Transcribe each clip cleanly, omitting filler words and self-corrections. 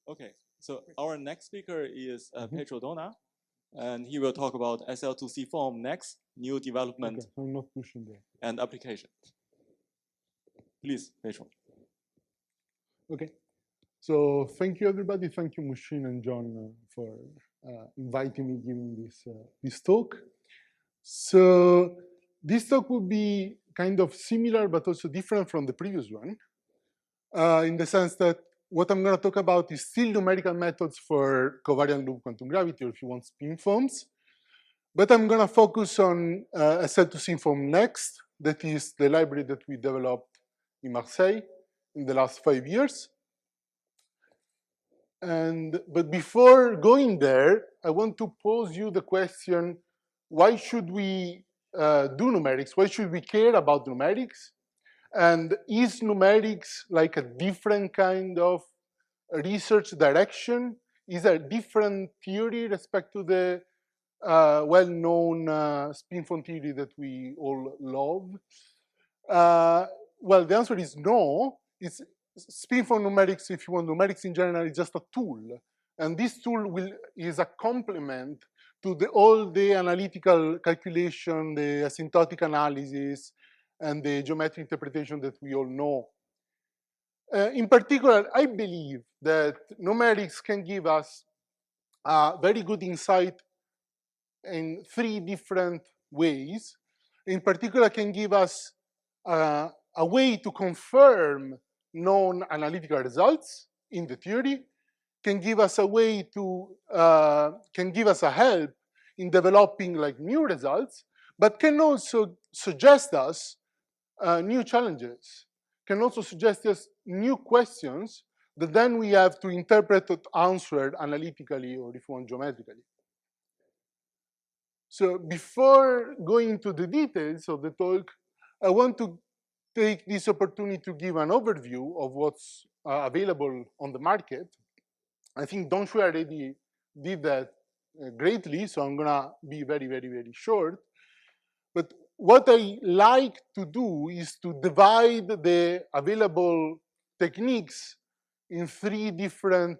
Okay, so our next speaker is Pietro Donà, and he will talk about sl2cfoam-next, new development I'm not pushing there. and application. Please, Pietro. Okay, so thank you everybody. Thank you Mushin and John for inviting me, giving this talk. So this talk will be kind of similar but also different from the previous one, in the sense that what I'm going to talk about is still numerical methods for covariant loop quantum gravity, or if you want, spin foams. But I'm going to focus on sl2cfoam-next, that is the library that we developed in Marseille in the last 5 years. But before going there, I want to pose you the question, why should we do numerics? Why should we care about numerics? And is numerics like a different kind of research direction? Is there a different theory respect to the well-known spin foam theory that we all love? Well, the answer is no. It's spin foam numerics, if you want, numerics in general, is just a tool. And this tool is a complement to all the analytical calculation, the asymptotic analysis, and the geometric interpretation that we all know. In particular, I believe that numerics can give us very good insight in 3 different ways. In particular, can give us a way to confirm known analytical results in the theory, can give us a way to, can give us a help in developing like new results, but can also suggest us new challenges, can also suggest us new questions that then we have to interpret or answer analytically, or if you want, geometrically. So before going into the details of the talk, I want to take this opportunity to give an overview of what's available on the market. I think Don Shui already did that greatly, so I'm gonna be very, very, very short. But what I like to do is to divide the available techniques in 3 different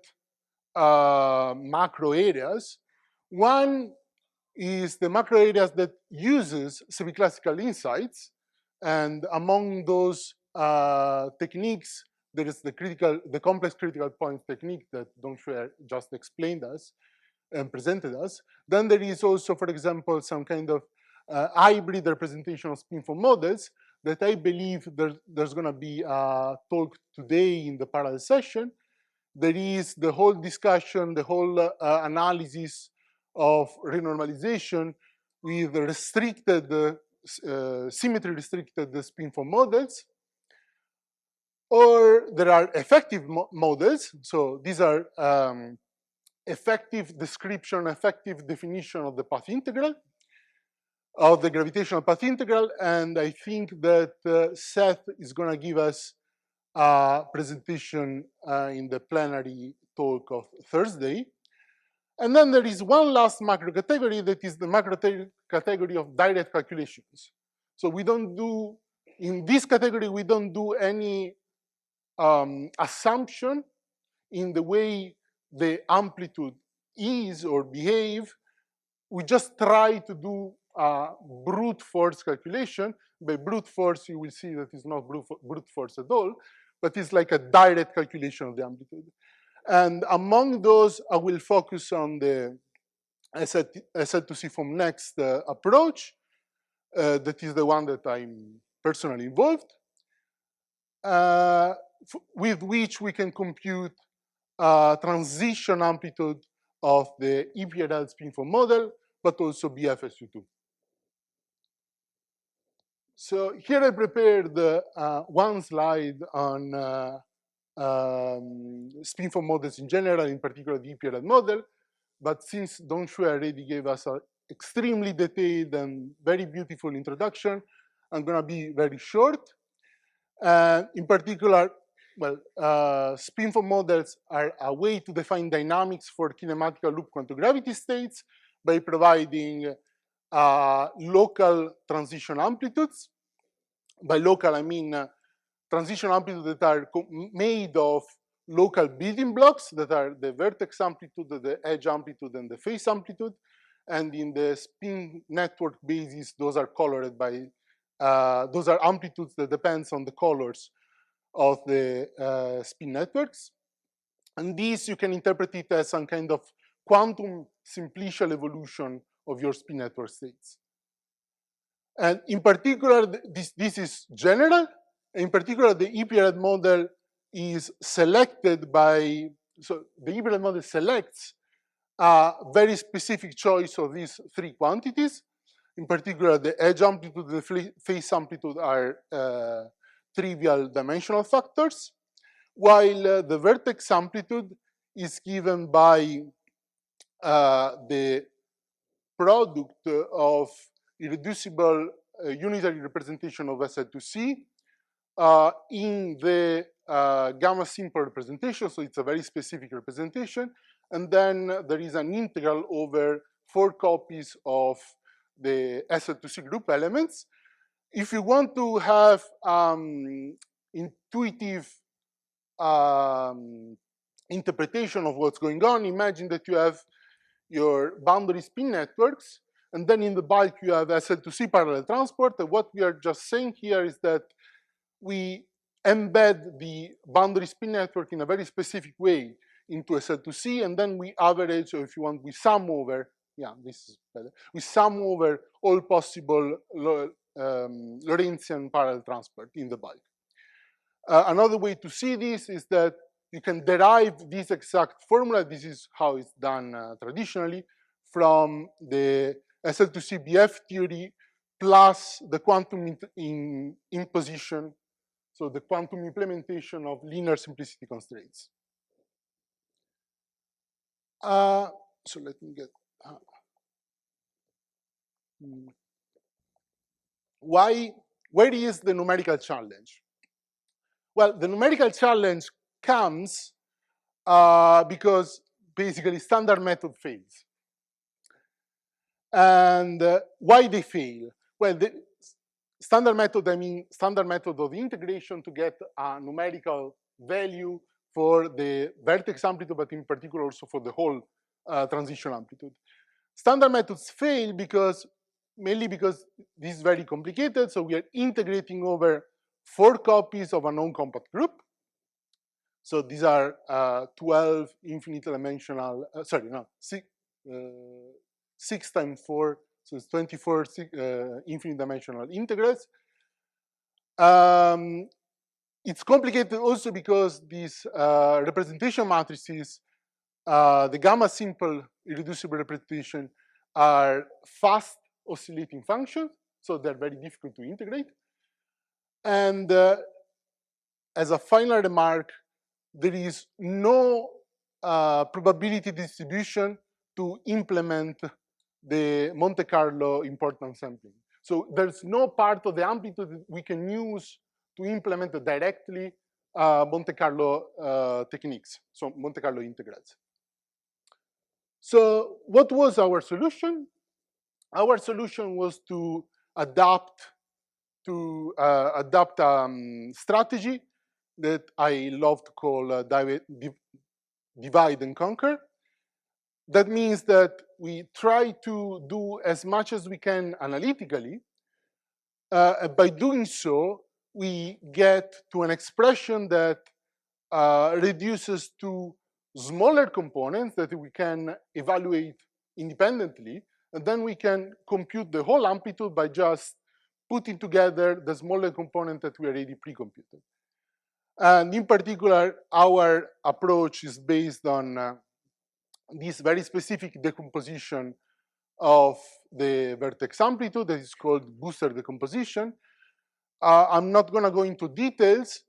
macro areas. One is the macro areas that uses semi-classical insights, and among those techniques, there is the complex critical points technique that Don Shui just explained us and presented us. Then there is also, for example, some kind of hybrid representation of spin foam models that I believe there's going to be a talk today in the parallel session. There is the whole discussion, the whole analysis of renormalization with restricted, symmetry restricted spin foam models. Or there are effective models. So these are effective description, effective definition of the path integral, of the gravitational path integral. And I think that Seth is going to give us a presentation in the plenary talk of Thursday. And then there is one last macro category that is the macro category of direct calculations. So we don't do, in this category, we don't do any assumption in the way the amplitude is or behave. We just try to do brute force calculation. By brute force, you will see that it's not brute force at all, but it's like a direct calculation of the amplitude. And among those, I will focus on the sl2cfoam-next approach. That is the one that I'm personally involved, with which we can compute transition amplitude of the EPRL spin foam model, but also BFSU2. So here I prepared one slide on spin foam models in general, in particular the EPRL model. But since Don Shui already gave us an extremely detailed and very beautiful introduction, I'm going to be very short. In particular, well, spin foam models are a way to define dynamics for kinematical loop quantum gravity states by providing local transition amplitudes. By local, I mean transition amplitudes that are made of local building blocks that are the vertex amplitude, the edge amplitude, and the phase amplitude. And in the spin network basis, those are colored by, those are amplitudes that depends on the colors of the spin networks. And these you can interpret it as some kind of quantum simplicial evolution of your spin network states. And in particular, this is general. In particular, the EPRED model is selected by, so the EPRED model selects a very specific choice of these three quantities. In particular, the edge amplitude and the phase amplitude are trivial dimensional factors, while the vertex amplitude is given by the product of irreducible unitary representation of SL2C in the gamma simple representation, so it's a very specific representation, and then there is an integral over 4 copies of the SL2C group elements. If you want to have intuitive interpretation of what's going on, imagine that you have your boundary spin networks, and then in the bulk you have SL2C parallel transport. And what we are just saying here is that we embed the boundary spin network in a very specific way into SL2C, and then we average, or if you want, we sum over, yeah, this is better, we sum over all possible Lorentzian parallel transport in the bulk. Another way to see this is that you can derive this exact formula. This is how it's done traditionally from the SL2C BF theory plus the quantum imposition, so the quantum implementation of linear simplicity constraints. So let me get, where is the numerical challenge? Well, the numerical challenge comes because basically standard method fails. And why they fail? Well, the standard method, I mean standard method of integration to get a numerical value for the vertex amplitude, but in particular also for the whole transition amplitude. Standard methods fail because, mainly because this is very complicated, so we are integrating over 4 copies of a non-compact group. So these are 12 infinite dimensional, 6 times 4, so it's 24 infinite dimensional integrals. It's complicated also because these representation matrices, the gamma simple irreducible representation, are fast oscillating functions, so they're very difficult to integrate. And as a final remark, there is no probability distribution to implement the Monte Carlo importance sampling. So there's no part of the amplitude we can use to implement directly Monte Carlo techniques, so Monte Carlo integrals. So what was our solution? Our solution was to adapt strategy that I love to call divide and conquer. That means that we try to do as much as we can analytically. By doing so, we get to an expression that reduces to smaller components that we can evaluate independently, and then we can compute the whole amplitude by just putting together the smaller component that we already pre-computed. And in particular, our approach is based on this very specific decomposition of the vertex amplitude that is called booster decomposition. I'm not going to go into details.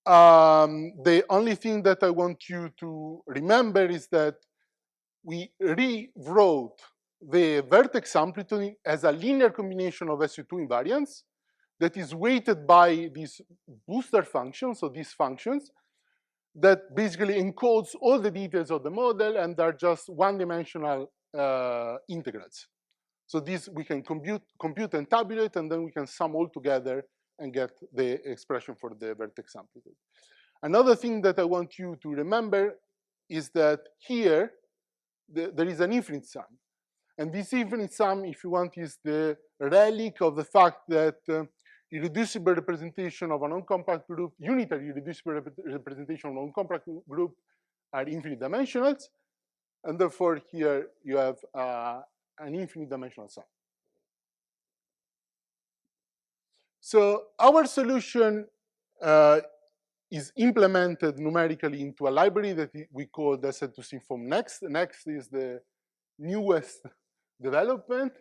The only thing that I want you to remember is that we rewrote the vertex amplitude as a linear combination of SU2 invariants that is weighted by these booster functions, so these functions, that basically encodes all the details of the model and are just one-dimensional integrals. So these we can compute and tabulate, and then we can sum all together and get the expression for the vertex amplitude. Another thing that I want you to remember is that here there is an infinite sum. And this infinite sum, if you want, is the relic of the fact that irreducible representation of a non-compact group, unitary irreducible representation of a non-compact group are infinite dimensionals. And therefore, here you have an infinite dimensional sum. So our solution is implemented numerically into a library that we call the sl2cfoam-next. Next is the newest development.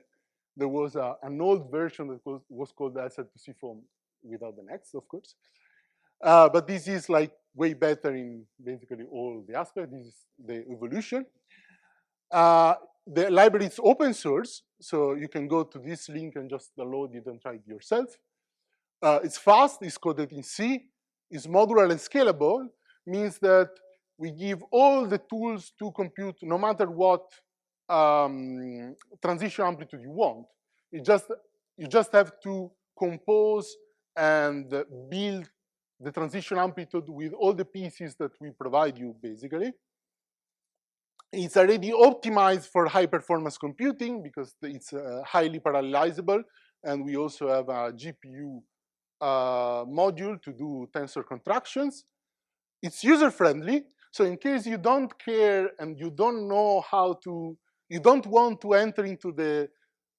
There was an old version that was called the sl2cfoam without the next, of course. But this is like way better in basically all the aspects. This is the evolution. The library is open source, so you can go to this link and just download it and try it yourself. It's fast, it's coded in C, it's modular and scalable, means that we give all the tools to compute no matter what transition amplitude you want. You just have to compose and build the transition amplitude with all the pieces that we provide you, basically. It's already optimized for high performance computing because it's highly parallelizable, and we also have a GPU module to do tensor contractions. It's user-friendly, so in case you don't care and you don't know how to, you don't want to enter into the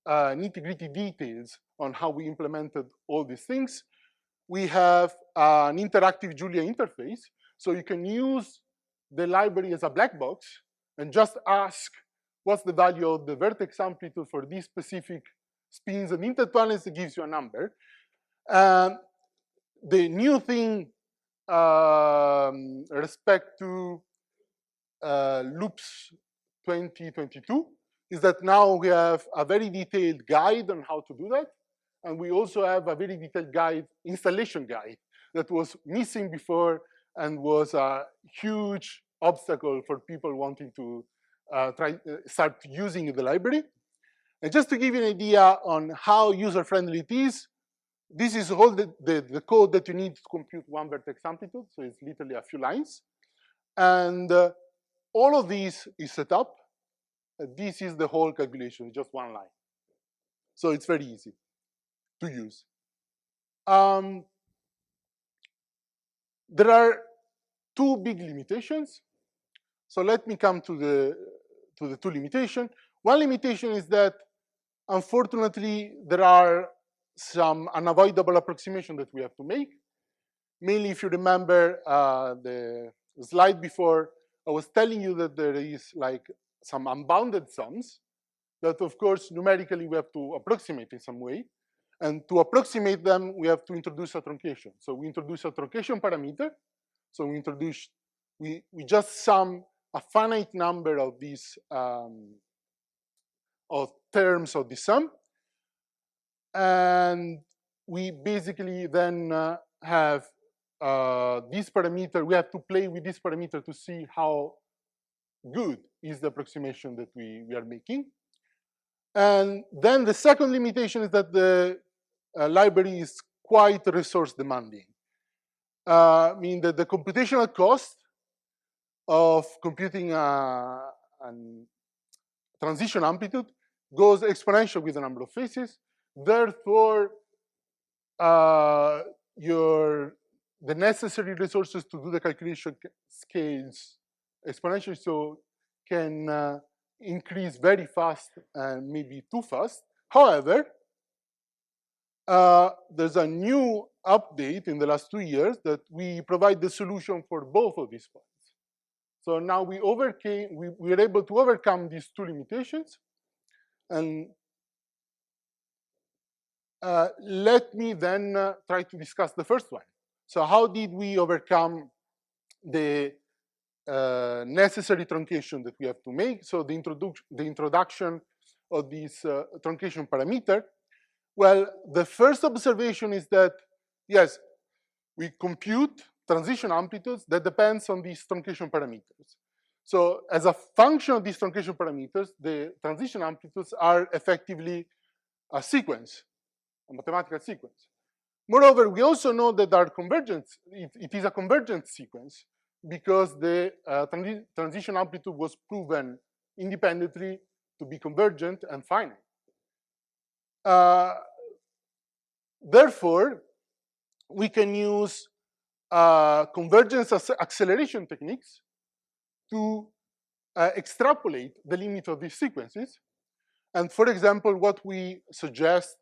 nitty-gritty details on how we implemented all these things, we have an interactive Julia interface, so you can use the library as a black box and just ask what's the value of the vertex amplitude for these specific spins and intertwinings. It gives you a number. The new thing respect to Loops 2022 is that now we have a very detailed guide on how to do that. And we also have a very detailed guide, installation guide, that was missing before and was a huge obstacle for people wanting to start using the library. And just to give you an idea on how user-friendly it is, this is all the code that you need to compute one vertex amplitude, so it's literally a few lines. And all of this is set up. This is the whole calculation, just one line. So it's very easy to use. There are two big limitations. So let me come to the two limitations. One limitation is that, unfortunately, there are some unavoidable approximation that we have to make. Mainly, if you remember the slide before, I was telling you that there is like some unbounded sums that, of course, numerically we have to approximate in some way. And to approximate them, we have to introduce a truncation. So we introduce a truncation parameter. So we just sum a finite number of these of terms of the sum. And we basically then have this parameter. We have to play with this parameter to see how good is the approximation that we are making. And then the second limitation is that the library is quite resource demanding. Meaning that the computational cost of computing a transition amplitude goes exponential with the number of phases. Therefore, the necessary resources to do the calculation scales exponentially, so can increase very fast and maybe too fast. However, there's a new update in the last 2 years that we provide the solution for both of these points. So now we were able to overcome these two limitations. And let me then try to discuss the first one. So how did we overcome the necessary truncation that we have to make? So the introduction of this truncation parameter. Well, the first observation is that, yes, we compute transition amplitudes that depends on these truncation parameters. So as a function of these truncation parameters, the transition amplitudes are effectively a sequence, a mathematical sequence. Moreover, we also know that our convergence, it is a convergent sequence because the transition amplitude was proven independently to be convergent and finite. Therefore, we can use convergence acceleration techniques to extrapolate the limit of these sequences. And for example, what we suggest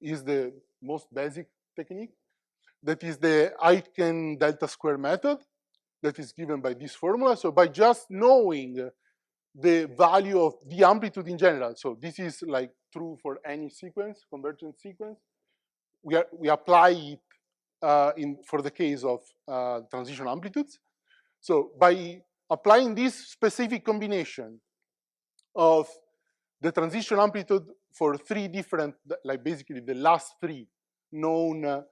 is the most basic technique, that is the Aitken delta square method that is given by this formula. So by just knowing the value of the amplitude in general, so this is like true for any sequence, convergent sequence, we apply it for the case of transition amplitudes. So by applying this specific combination of the transition amplitude for three different, like basically the last three known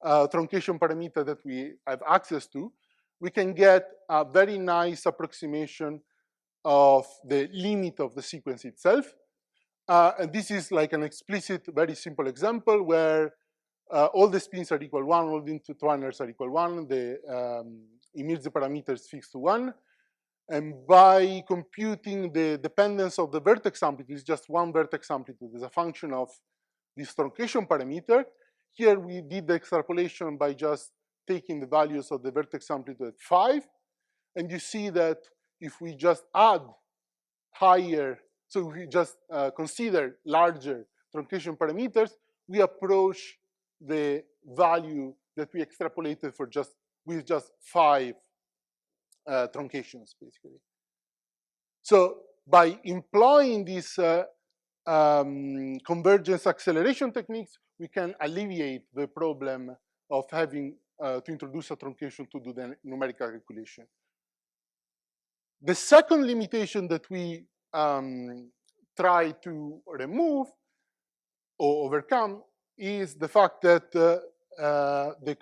truncation parameter that we have access to, we can get a very nice approximation of the limit of the sequence itself. And this is like an explicit, very simple example where all the spins are equal 1, all the intertwiners are equal 1, the Emirze parameter is fixed to 1. And by computing the dependence of the vertex amplitude, it's just one vertex amplitude as a function of this truncation parameter. Here we did the extrapolation by just taking the values of the vertex amplitude at 5. And you see that if we just add higher, so if we just consider larger truncation parameters, we approach the value that we extrapolated for with just 5 truncations, basically. So by employing these convergence acceleration techniques, we can alleviate the problem of having to introduce a truncation to do the numerical calculation. The second limitation that we try to remove or overcome is the fact that the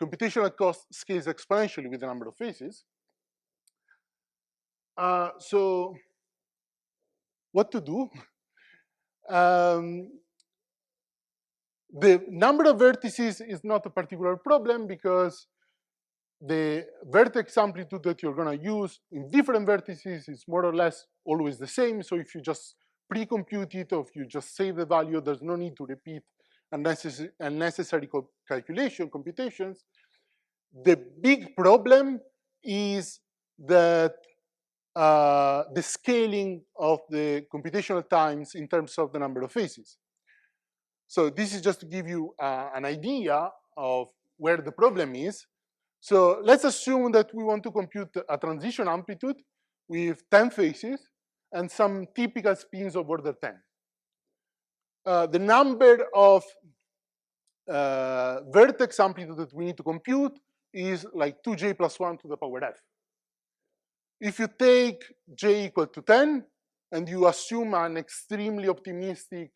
computational cost scales exponentially with the number of phases. So what to do? The number of vertices is not a particular problem because the vertex amplitude that you're going to use in different vertices is more or less always the same. So if you just pre-compute it, or if you just save the value, there's no need to repeat unnecessary computations. The big problem is that the scaling of the computational times in terms of the number of phases. So this is just to give you an idea of where the problem is. So let's assume that we want to compute a transition amplitude with 10 phases and some typical spins of order 10. The number of vertex amplitude that we need to compute is like 2j plus 1 to the power f. If you take j equal to 10 and you assume an extremely optimistic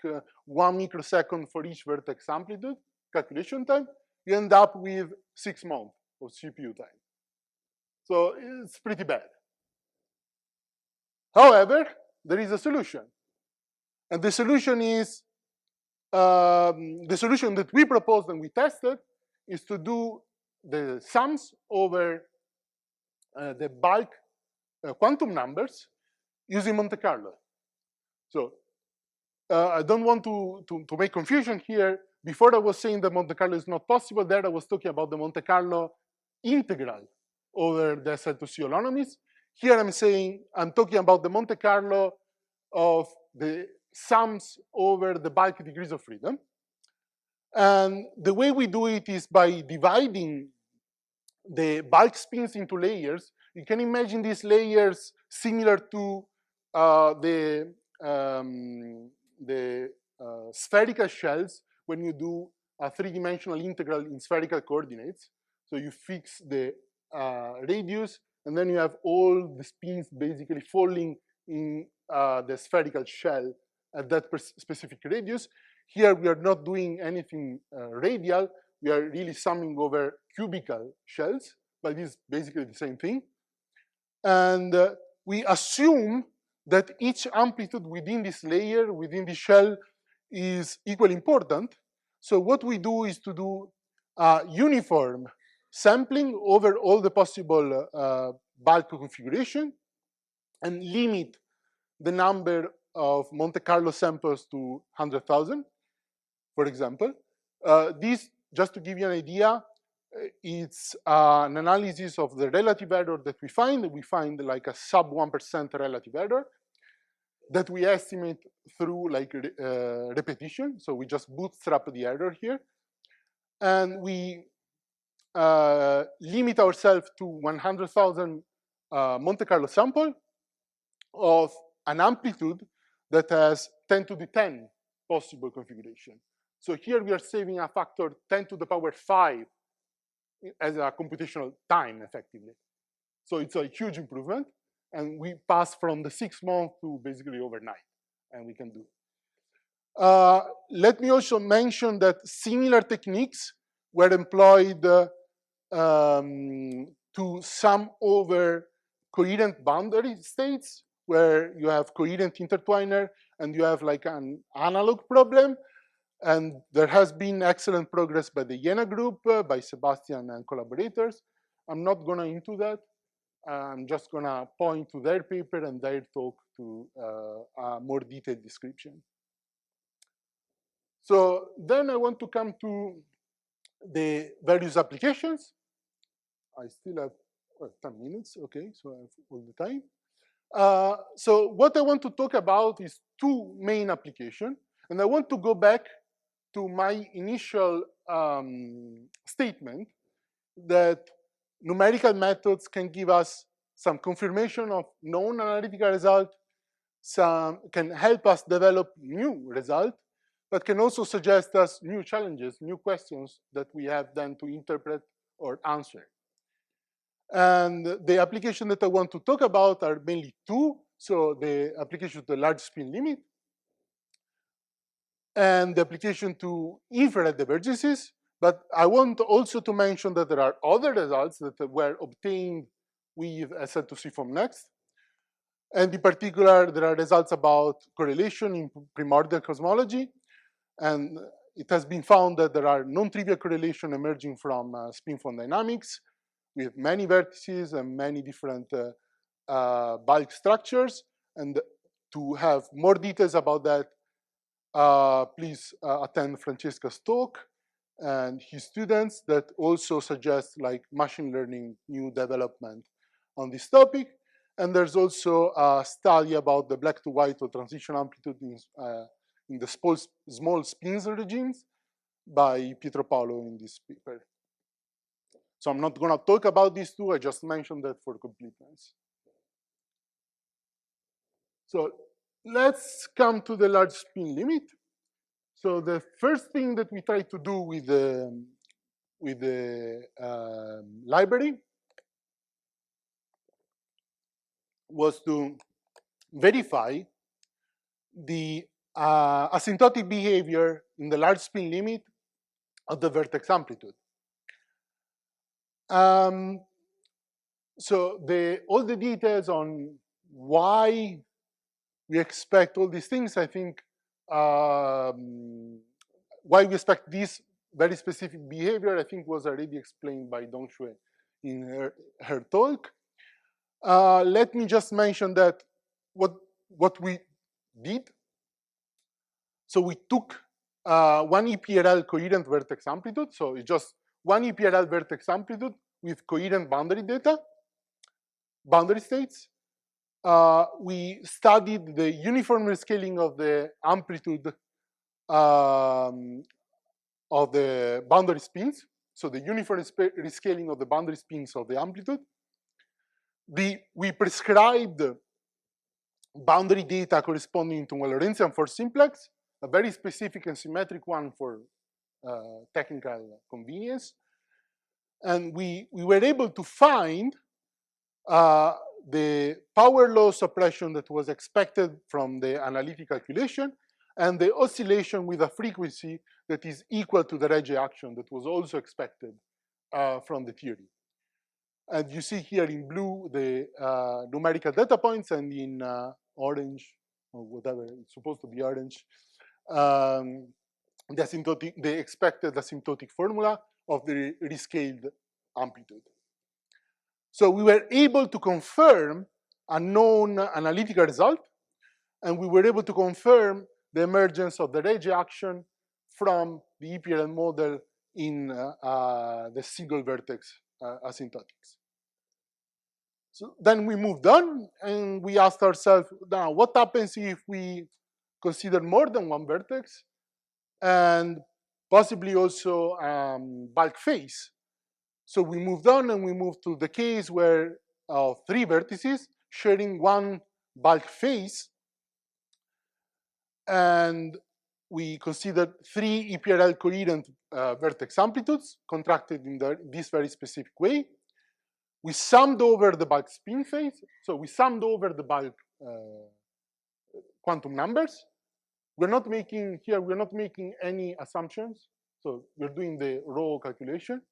1 microsecond for each vertex amplitude calculation time, you end up with 6 months of CPU time. So it's pretty bad. However, there is a solution. And the solution is, the solution that we proposed and we tested is to do the sums over the bulk quantum numbers using Monte Carlo. So I don't want to make confusion here. Before I was saying that Monte Carlo is not possible, there I was talking about the Monte Carlo integral over the SL2C holonomies. Here I'm talking about the Monte Carlo of the sums over the bulk degrees of freedom. And the way we do it is by dividing the bulk spins into layers. You can imagine these layers similar to the spherical shells when you do a three-dimensional integral in spherical coordinates. So you fix the radius, and then you have all the spins basically falling in the spherical shell at that specific radius. Here we are not doing anything radial. We are really summing over cubical shells, but it's basically the same thing. And we assume that each amplitude within this layer, within the shell, is equally important. So what we do is to do uniform sampling over all the possible bulk configuration and limit the number of Monte Carlo samples to 100,000, for example. This, just to give you an idea, it's an analysis of the relative error that we find. We find like a sub 1% relative error that we estimate through like repetition. So we just bootstrap the error here. And we limit ourselves to 100,000 Monte Carlo sample of an amplitude that has 10 to the 10 possible configuration. So here we are saving a factor 10 to the power 5 as a computational time, effectively. So it's a huge improvement, and we pass from the 6 months to basically overnight, and we can do it. Let me also mention that similar techniques were employed to sum over coherent boundary states, where you have coherent intertwiner and you have like an analog problem. And there has been excellent progress by the Jena group, by Sebastian and collaborators. I'm not gonna into that. I'm just gonna point to their paper and their talk to a more detailed description. So then I want to come to the various applications. I still have 10 minutes, okay, so I have all the time. So what I want to talk about is 2 main applications, and I want to go back to my initial statement that numerical methods can give us some confirmation of known analytical result, can help us develop new results, but can also suggest us new challenges, new questions that we have then to interpret or answer. And the application that I want to talk about are mainly 2. So the application to the large spin limit and the application to infrared divergences. But I want also to mention that there are other results that were obtained with sl2cfoam-next. And in particular, there are results about correlation in primordial cosmology. And it has been found that there are non-trivial correlation emerging from spin-foam dynamics with many vertices and many different bulk structures. And to have more details about that, please attend Francesca's talk and his students that also suggest like machine learning new development on this topic. And there's also a study about the black to white or transition amplitude in the small spins regimes by Pietro Paolo in this paper. So I'm not going to talk about these 2. I just mentioned that for completeness. So let's come to the large spin limit. So the first thing that we try to do with the library was to verify the asymptotic behavior in the large spin limit of the vertex amplitude. So all the details on why we expect all these things, I think, why we expect this very specific behavior, I think was already explained by Dongshui in her talk. Let me just mention that what we did. So we took 1 EPRL coherent vertex amplitude. So it's just 1 EPRL vertex amplitude with coherent boundary data, boundary states. We studied the uniform rescaling of the amplitude of the boundary spins. So the uniform rescaling of the boundary spins of the amplitude. We prescribed boundary data corresponding to a Lorentzian force simplex, a very specific and symmetric one for technical convenience. And we were able to find the power law suppression that was expected from the analytic calculation and the oscillation with a frequency that is equal to the Regge action that was also expected from the theory. And you see here in blue the numerical data points, and in orange, or whatever, it's supposed to be orange, the expected asymptotic formula of the rescaled amplitude. So we were able to confirm a known analytical result, and we were able to confirm the emergence of the Rege action from the EPRL model in the single vertex asymptotics. So then we moved on and we asked ourselves, now what happens if we consider more than one vertex and possibly also bulk phase? So we moved on and we moved to the case where 3 vertices sharing one bulk phase, and we considered 3 EPRL coherent vertex amplitudes contracted in this very specific way. We summed over the bulk spin phase, so we summed over the bulk quantum numbers. We're not making any assumptions, so we're doing the raw calculation.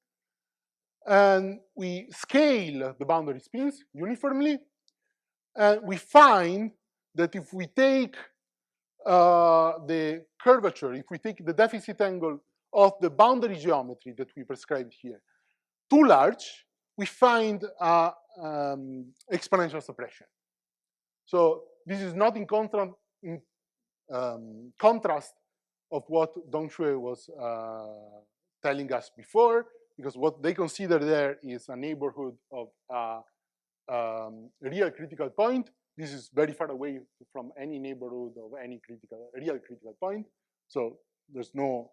And we scale the boundary spins uniformly, and we find that if we take the curvature, if we take the deficit angle of the boundary geometry that we prescribed here too large, we find exponential suppression. So this is not in contrast of what Dongshui was telling us before, because what they consider there is a neighborhood of real critical point. This is very far away from any neighborhood of any real critical point. So there's no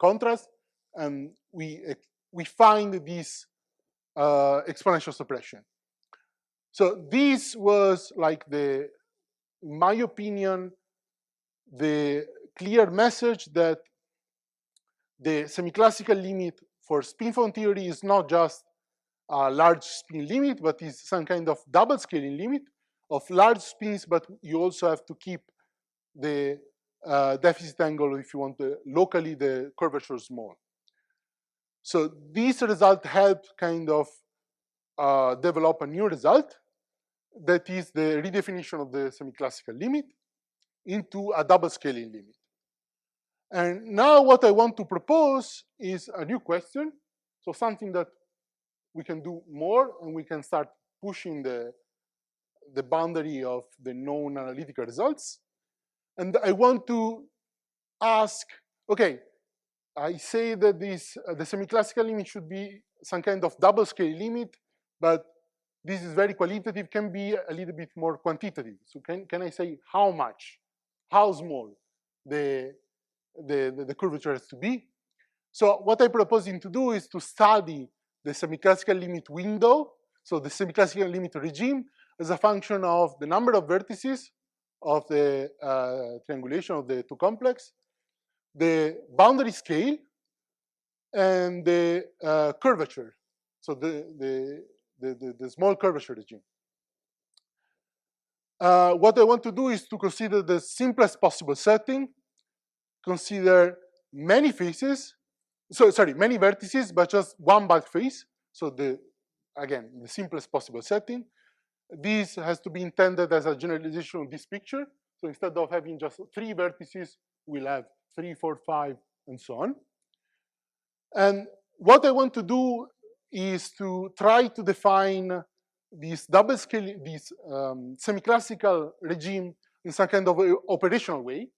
contrast, and we find this exponential suppression. So this was like in my opinion, the clear message that the semi-classical limit for spin foam theory is not just a large spin limit, but is some kind of double scaling limit of large spins, but you also have to keep the deficit angle if you want locally the curvature small. So this result helped kind of develop a new result that is the redefinition of the semi-classical limit into a double scaling limit. And now what I want to propose is a new question, so something that we can do more and we can start pushing the boundary of the known analytical results. And I want to ask, okay, I say that the semi-classical limit should be some kind of double scale limit, but this is very qualitative, can be a little bit more quantitative. So can I say how much, how small the curvature has to be? So what I'm proposing to do is to study the semi-classical limit window, so the semi-classical limit regime, as a function of the number of vertices of the triangulation of the two complex, the boundary scale, and the curvature, so the small curvature regime. What I want to do is to consider the simplest possible setting, consider many faces, many vertices, but just one bulk face. So again, the simplest possible setting. This has to be intended as a generalization of this picture. So instead of having just 3 vertices, we'll have 3, 4, 5, and so on. And what I want to do is to try to define this double scale, this semi-classical regime in some kind of operational way.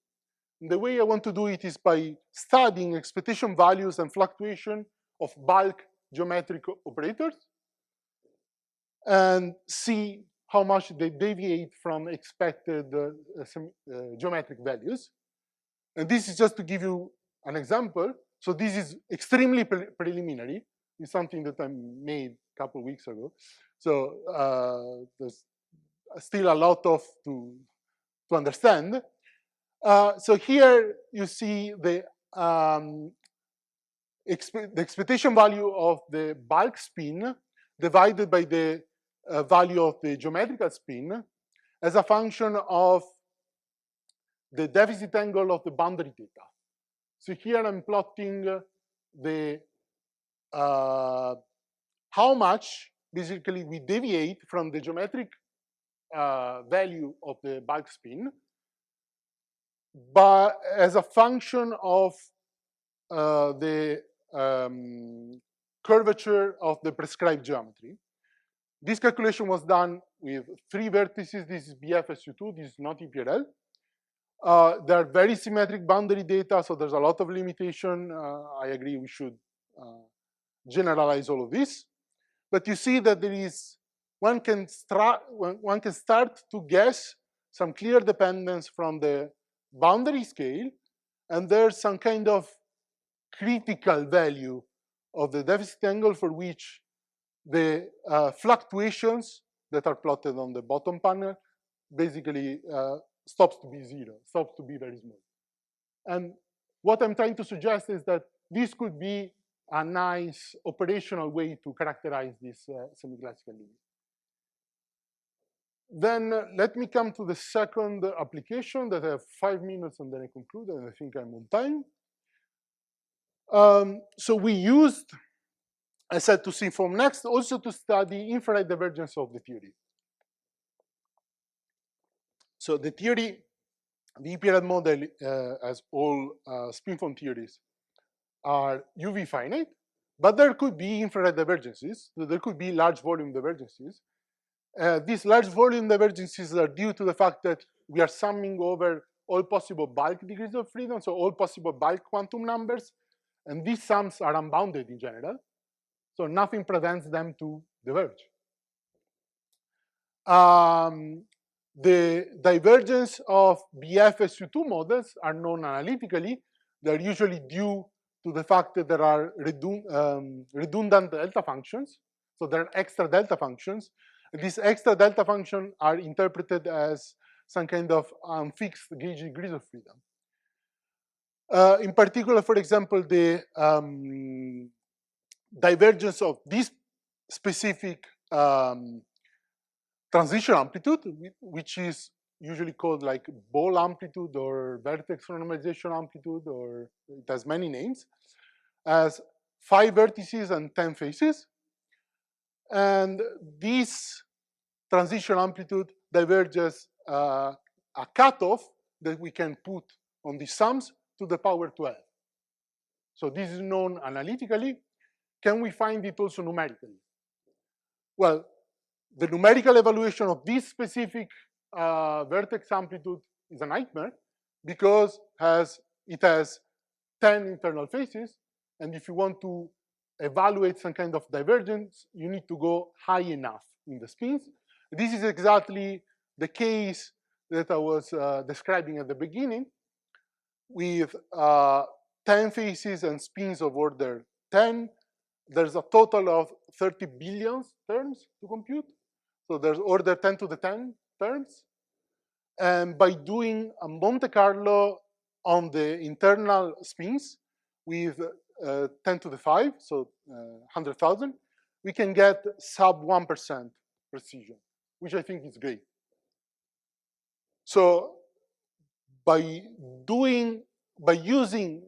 And the way I want to do it is by studying expectation values and fluctuation of bulk geometric operators and see how much they deviate from expected geometric values. And this is just to give you an example. So this is extremely preliminary. It's something that I made a couple of weeks ago. So there's still a lot to understand. So here you see the expectation value of the bulk spin divided by the value of the geometrical spin as a function of the deficit angle of the boundary theta. So here I'm plotting the how much basically we deviate from the geometric value of the bulk spin, but as a function of the curvature of the prescribed geometry. This calculation was done with 3 vertices. This is BFSU2, this is not EPRL. There are very symmetric boundary data, so there's a lot of limitation. I agree we should generalize all of this. But you see that there is, one can start to guess some clear dependence from the boundary scale, and there's some kind of critical value of the deficit angle for which the fluctuations that are plotted on the bottom panel basically stops to be zero, stops to be very small. And what I'm trying to suggest is that this could be a nice operational way to characterize this semi-classical limit. Then let me come to the second application that I have 5 minutes and then I conclude, and I think I'm on time. So we used sl2cfoam-next also to study infrared divergence of the theory. So the theory, the EPRL model, as all spin-foam theories, are UV finite, but there could be infrared divergences. So there could be large volume divergences. These large volume divergences are due to the fact that we are summing over all possible bulk degrees of freedom, so all possible bulk quantum numbers, and these sums are unbounded in general, so nothing prevents them to diverge. The divergence of BFSU2 models are known analytically. They're usually due to the fact that there are redundant delta functions, so there are extra delta functions. These extra delta functions are interpreted as some kind of unfixed gauge degrees of freedom. In particular, for example, the divergence of this specific transition amplitude, which is usually called like ball amplitude or vertex normalization amplitude, or it has many names, has 5 vertices and 10 faces. And this transition amplitude diverges a cutoff that we can put on the sums to the power 12. So this is known analytically. Can we find it also numerically? Well, the numerical evaluation of this specific vertex amplitude is a nightmare because it has 10 internal faces, and if you want to evaluate some kind of divergence, you need to go high enough in the spins. This is exactly the case that I was describing at the beginning, with 10 faces and spins of order 10. There's a total of 30 billion terms to compute. So there's order 10 to the 10 terms. And by doing a Monte Carlo on the internal spins with 10 to the 5, so 100,000, we can get sub 1% precision, which I think is great. So by using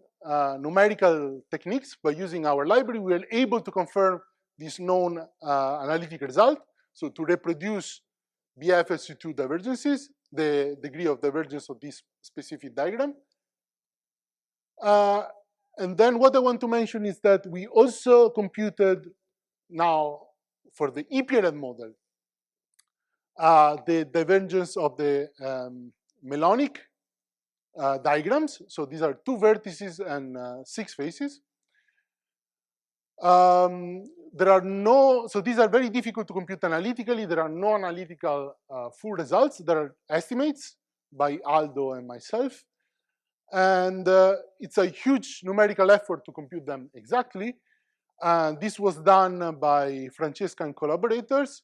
numerical techniques, by using our library, we are able to confirm this known analytic result. So to reproduce BFSU2 divergences, the degree of divergence of this specific diagram. And then what I want to mention is that we also computed now for the EPRL model the divergence of the melonic diagrams. So these are 2 vertices and 6 faces. There are no, so these are very difficult to compute analytically. There are no analytical full results. There are estimates by Aldo and myself. And it's a huge numerical effort to compute them exactly. And this was done by Francesca and collaborators,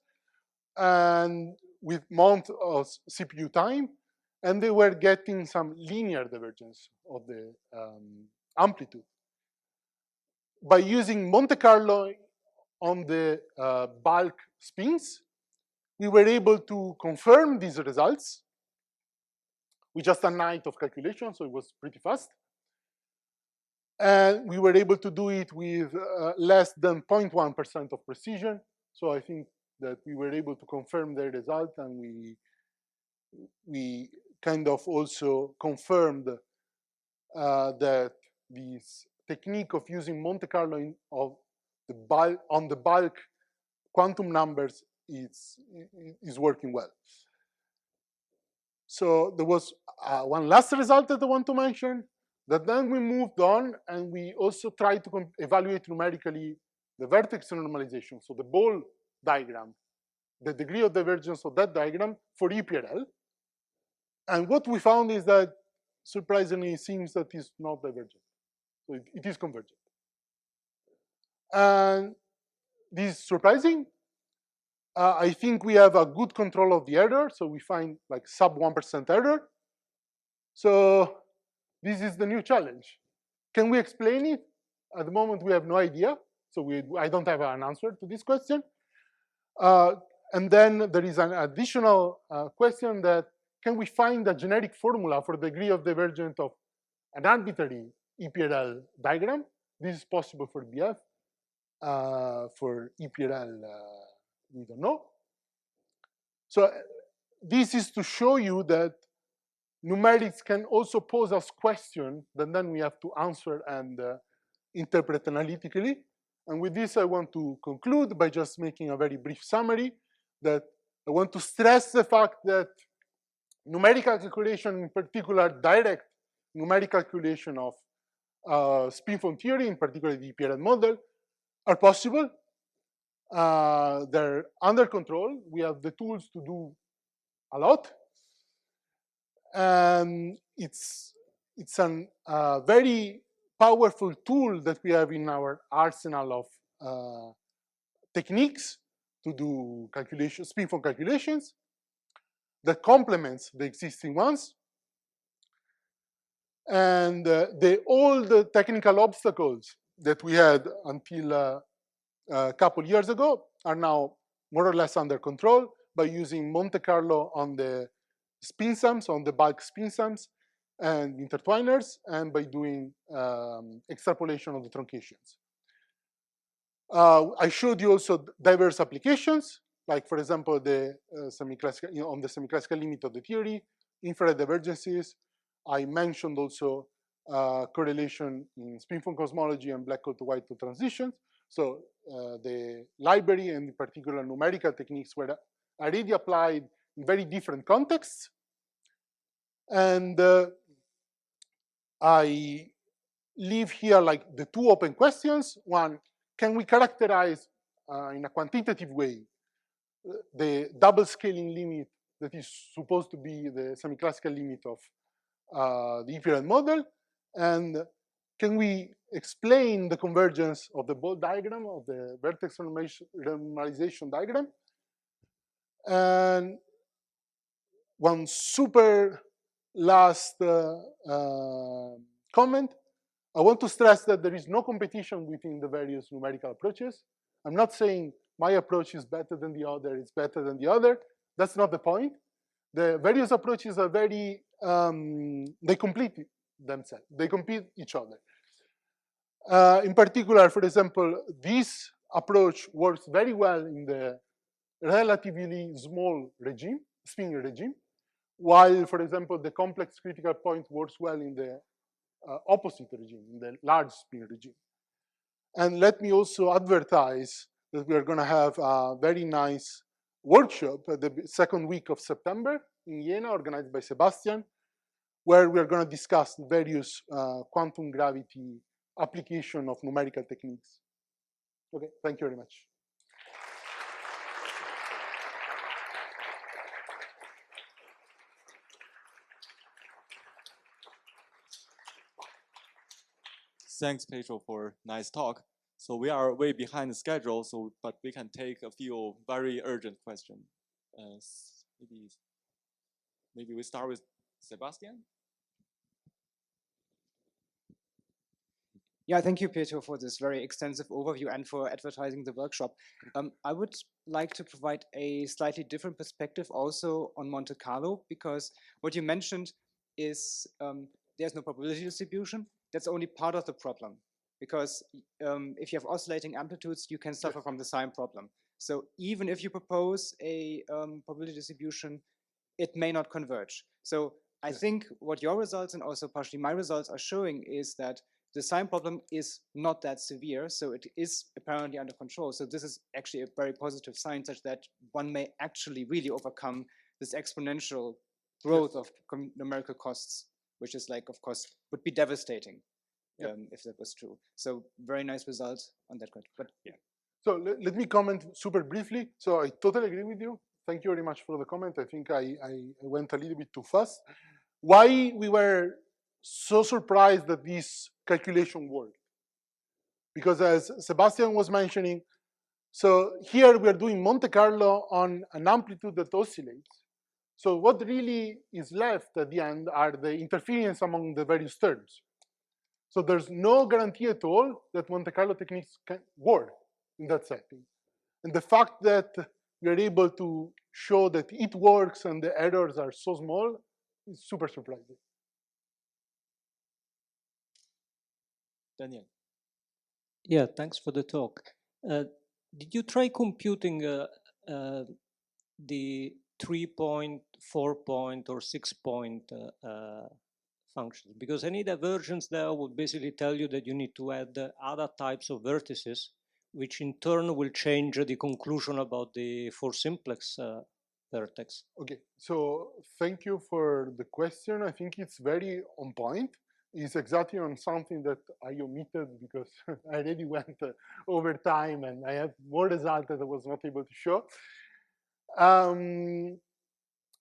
and with months of CPU time. And they were getting some linear divergence of the amplitude. By using Monte Carlo on the bulk spins, we were able to confirm these results with just a night of calculation, so it was pretty fast. And we were able to do it with less than 0.1% of precision. So I think that we were able to confirm the result, and we kind of also confirmed that these technique of using Monte Carlo on the bulk quantum numbers is working well. So there was one last result that I want to mention, that then we moved on and we also tried to evaluate numerically the vertex normalization, so the ball diagram, the degree of divergence of that diagram for EPRL. And what we found is that, surprisingly, it seems that it's not divergent. So it is convergent. And this is surprising. I think we have a good control of the error, so we find like sub 1% error. So this is the new challenge. Can we explain it? At the moment, we have no idea. So I don't have an answer to this question. And then there is an additional question that, can we find a generic formula for the degree of divergence of an arbitrary EPRL diagram? This is possible for BF. For EPRL, we don't know. So this is to show you that numerics can also pose us questions that then we have to answer and interpret analytically. And with this, I want to conclude by just making a very brief summary, that I want to stress the fact that numerical calculation, in particular direct numerical calculation of spin-foam theory, in particular the EPRL model, are possible. They're under control. We have the tools to do a lot. And it's a very powerful tool that we have in our arsenal of techniques to do spin-foam calculations, that complements the existing ones. And all the technical obstacles that we had until a couple years ago are now more or less under control by using Monte Carlo on the spin sums, on the bulk spin sums and intertwiners, and by doing extrapolation of the truncations. I showed you also diverse applications, like for example, the semi-classical, on the semi-classical limit of the theory, infrared divergences. I mentioned also correlation in spin-foam cosmology and black hole to white hole transitions. So the library and in particular numerical techniques were already applied in very different contexts. And I leave here like the two open questions. One, can we characterize in a quantitative way the double scaling limit that is supposed to be the semi-classical limit of the EPRL model? And can we explain the convergence of the ball diagram, of the vertex normalization diagram? And one super last comment. I want to stress that there is no competition within the various numerical approaches. I'm not saying my approach is better than the other, it's better than the other. That's not the point. The various approaches are very, they complete themselves. They complete each other. In particular, for example, this approach works very well in the relatively small regime, spin regime, while, for example, the complex critical point works well in the opposite regime, in the large spin regime. And let me also advertise that we are going to have a very nice workshop at the second week of September in Jena, organized by Sebastian, where we are going to discuss various quantum gravity application of numerical techniques. Okay, thank you very much. Thanks, Pietro, for nice talk. So we are way behind the schedule, but we can take a few very urgent questions. Maybe we start with Sebastian. Yeah, thank you, Pietro, for this very extensive overview and for advertising the workshop. I would like to provide a slightly different perspective also on Monte Carlo, because what you mentioned is there's no probability distribution. That's only part of the problem, because if you have oscillating amplitudes, you can suffer from the sign problem. So even if you propose a probability distribution, it may not converge. So I think what your results and also partially my results are showing is that the sign problem is not that severe, so it is apparently under control. So this is actually a very positive sign, such that one may actually really overcome this exponential growth of numerical costs, which is like, of course, would be devastating if that was true. So very nice result on that point. But yeah. So let me comment super briefly. So I totally agree with you. Thank you very much for the comment. I think I went a little bit too fast. Why we were so surprised that this calculation worked? Because as Sebastian was mentioning, so here we are doing Monte Carlo on an amplitude that oscillates. So what really is left at the end are the interference among the various terms. So there's no guarantee at all that Monte Carlo techniques can work in that setting. And the fact that we are able to show that it works and the errors are so small is super surprising. Daniel. Yeah, thanks for the talk. Did you try computing the 3-point, 4-point, or 6-point functions? Because any divergence there would basically tell you that you need to add other types of vertices, which in turn will change the conclusion about the 4-simplex vertex. Okay, so thank you for the question. I think it's very on point. It's exactly on something that I omitted because I already went over time and I have more results that I was not able to show.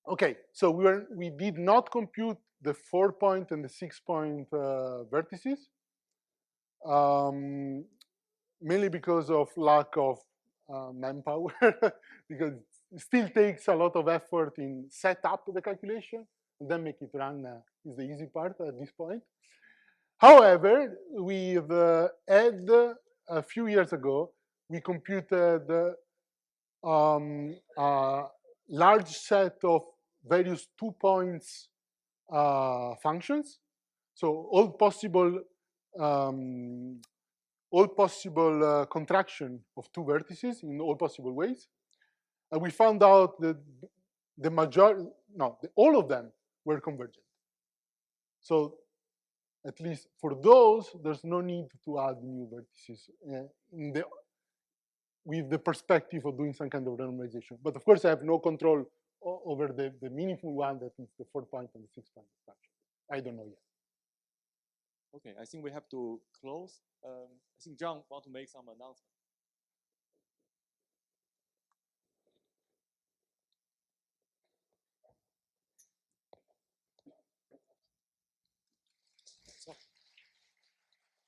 Okay, so we did not compute the 4-point and the 6-point vertices, mainly because of lack of manpower, because it still takes a lot of effort in set up the calculation and then make it run is the easy part at this point. However, we've had a few years ago, we computed a large set of various 2-points functions. So all possible contraction of 2 vertices in all possible ways. And we found out that all of them were convergent. So at least for those, there's no need to add new vertices with the perspective of doing some kind of randomization. But of course, I have no control over the meaningful one that is the 4-point and the 6-point structure. I don't know yet. Okay, I think we have to close. I think John want to make some announcement.